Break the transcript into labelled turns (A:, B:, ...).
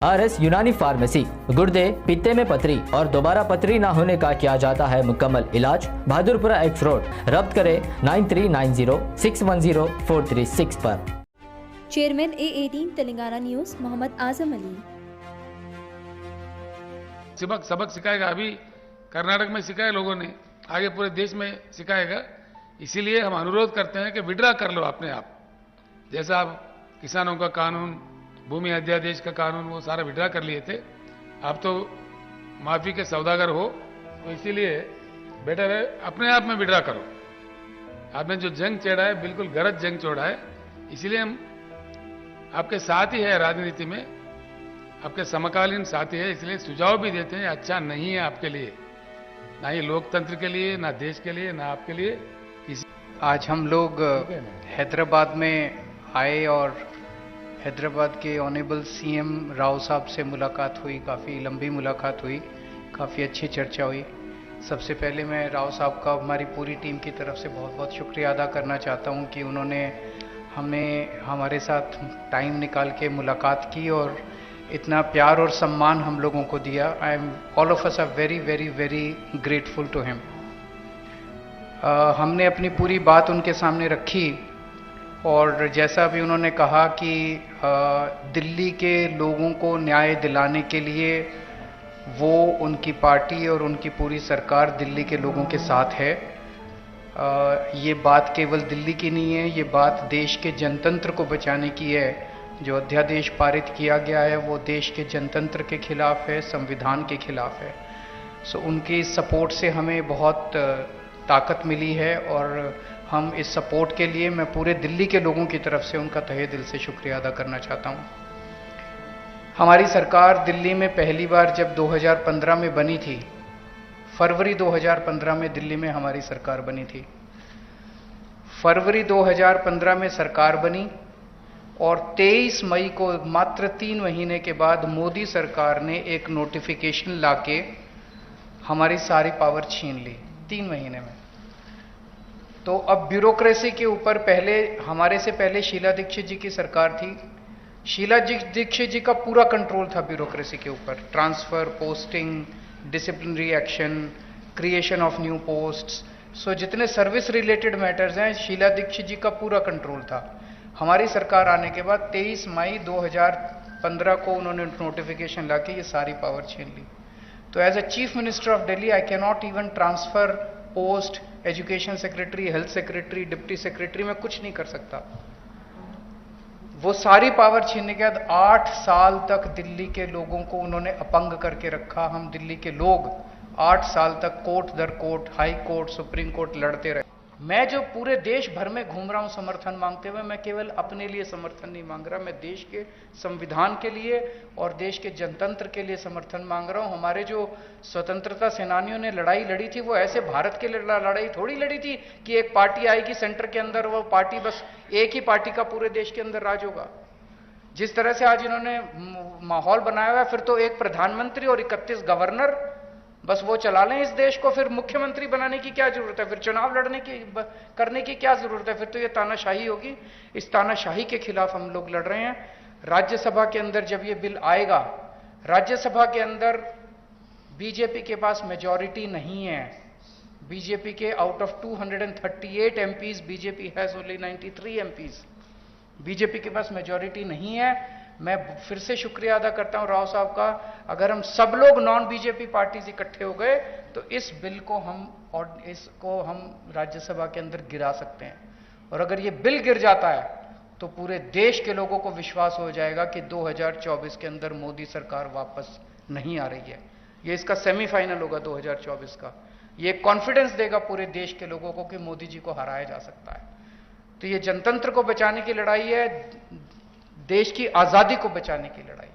A: RS यूनानी pharmacy, गुर्दे, पित्ते में पथरी और दोबारा पथरी न होने का किया जाता है मुकम्मल इलाज। Bahadurpura x road. रब्त करें 9390610436 पर।
B: Chairman A18 Telangana news Mohammad Azam Ali.
C: सबक सिखाएगा। अभी कर्नाटक में सिखाया लोगों ने, आगे पूरे देश में सिखाएगा। इसीलिए हम अनुरोध करते हैं कि विड्रा कर लो अपने आप। जैसा आप किसानों का कानून, भूमि अध्यादेश का कानून, वो सारा विड्रा कर लिए थे। आप तो माफी के सौदागर हो, तो इसीलिए बेटर है अपने आप में विड्रा करो। आपने जो जंग छेड़ा है बिल्कुल गलत जंग छोड़ा है। इसीलिए हम आपके साथ ही है, राजनीति में आपके समकालीन साथी है। इसलिए सुझाव भी देते हैं अच्छा नहीं है आपके लिए, ना ही लोकतंत्र के लिए, ना देश के लिए, ना आपके लिए।
D: आज हम लोग हैदराबाद में आए और हैदराबाद के ऑनरेबल CM राव साहब से मुलाकात हुई। काफ़ी लंबी मुलाकात हुई, काफ़ी अच्छी चर्चा हुई। सबसे पहले मैं राव साहब का हमारी पूरी टीम की तरफ से बहुत बहुत शुक्रिया अदा करना चाहता हूं कि उन्होंने हमारे साथ टाइम निकाल के मुलाकात की और इतना प्यार और सम्मान हम लोगों को दिया। All of us are very very very grateful to him. हमने अपनी पूरी बात उनके सामने रखी और जैसा भी उन्होंने कहा कि दिल्ली के लोगों को न्याय दिलाने के लिए वो, उनकी पार्टी और उनकी पूरी सरकार दिल्ली के लोगों के साथ है। ये बात केवल दिल्ली की नहीं है, ये बात देश के जनतंत्र को बचाने की है। जो अध्यादेश पारित किया गया है वो देश के जनतंत्र के खिलाफ है, संविधान के खिलाफ है। सो उनकी सपोर्ट से हमें बहुत ताकत मिली है और हम इस सपोर्ट के लिए मैं पूरे दिल्ली के लोगों की तरफ से उनका तहे दिल से शुक्रिया अदा करना चाहता हूं। हमारी सरकार दिल्ली में पहली बार जब 2015 में बनी थी, फरवरी 2015 में दिल्ली में हमारी सरकार बनी थी। फरवरी 2015 में सरकार बनी और 23 मई को, मात्र 3 महीने के बाद, मोदी सरकार ने एक नोटिफिकेशन लाके हमारी सारी पावर छीन ली 3 महीने में। तो अब ब्यूरोक्रेसी के ऊपर हमारे से पहले शीला दीक्षित जी की सरकार थी। शीला दीक्षित जी का पूरा कंट्रोल था ब्यूरोक्रेसी के ऊपर। Transfer, posting, disciplinary action, creation of new posts, so जितने सर्विस रिलेटेड मैटर्स हैं, शीला दीक्षित जी का पूरा कंट्रोल था। हमारी सरकार आने के बाद 23 मई 2015 को उन्होंने नोटिफिकेशन लाके ये सारी पावर छीन ली। तो as a chief minister of Delhi I can not even transfer post, education secretary, health secretary, deputy secretary, मैं कुछ नहीं कर सकता। वो सारी पावर छीनने के बाद 8 साल तक दिल्ली के लोगों को उन्होंने अपंग करके रखा। हम दिल्ली के लोग 8 साल तक कोर्ट दर court, high court, supreme court लड़ते रहे। मैं जो पूरे देश भर में घूम रहा हूं समर्थन मांगते हुए, मैं केवल अपने लिए समर्थन नहीं मांग रहा, मैं देश के संविधान के लिए और देश के जनतंत्र के लिए समर्थन मांग रहा हूं। हमारे जो स्वतंत्रता सेनानियों ने लड़ाई लड़ी थी, वो ऐसे भारत के लिए लड़ाई थोड़ी लड़ी थी कि एक पार्टी आएगी सेंटर के अंदर, वो पार्टी बस एक ही पार्टी का पूरे देश के अंदर राज होगा। जिस तरह से आज इन्होंने माहौल बनाया हुआ है, फिर तो एक प्रधानमंत्री और 31 गवर्नर बस वो चला लें इस देश को, फिर मुख्यमंत्री बनाने की क्या जरूरत है, फिर चुनाव करने की क्या जरूरत है, फिर तो ये तानाशाही होगी। इस तानाशाही के खिलाफ हम लोग लड़ रहे हैं। राज्यसभा के अंदर जब ये बिल आएगा, राज्यसभा के अंदर बीजेपी के पास मेजॉरिटी नहीं है। बीजेपी के out of 238 MPs, BJP has only 93 MPs। BJP के पास मेजॉरिटी नहीं है। मैं फिर से शुक्रिया अदा करता हूं राव साहब का। अगर हम सब लोग नॉन बीजेपी पार्टीज इकट्ठे हो गए तो इस बिल को हम राज्यसभा के अंदर गिरा सकते हैं। और अगर ये बिल गिर जाता है तो पूरे देश के लोगों को विश्वास हो जाएगा कि 2024 के अंदर मोदी सरकार वापस नहीं आ रही है। ये इसका सेमीफाइनल होगा 2024 का। ये कॉन्फिडेंस देगा पूरे देश के लोगों को कि मोदी जी को हराया जा सकता है। तो ये जनतंत्र को बचाने की लड़ाई है, देश की आजादी को बचाने की लड़ाई।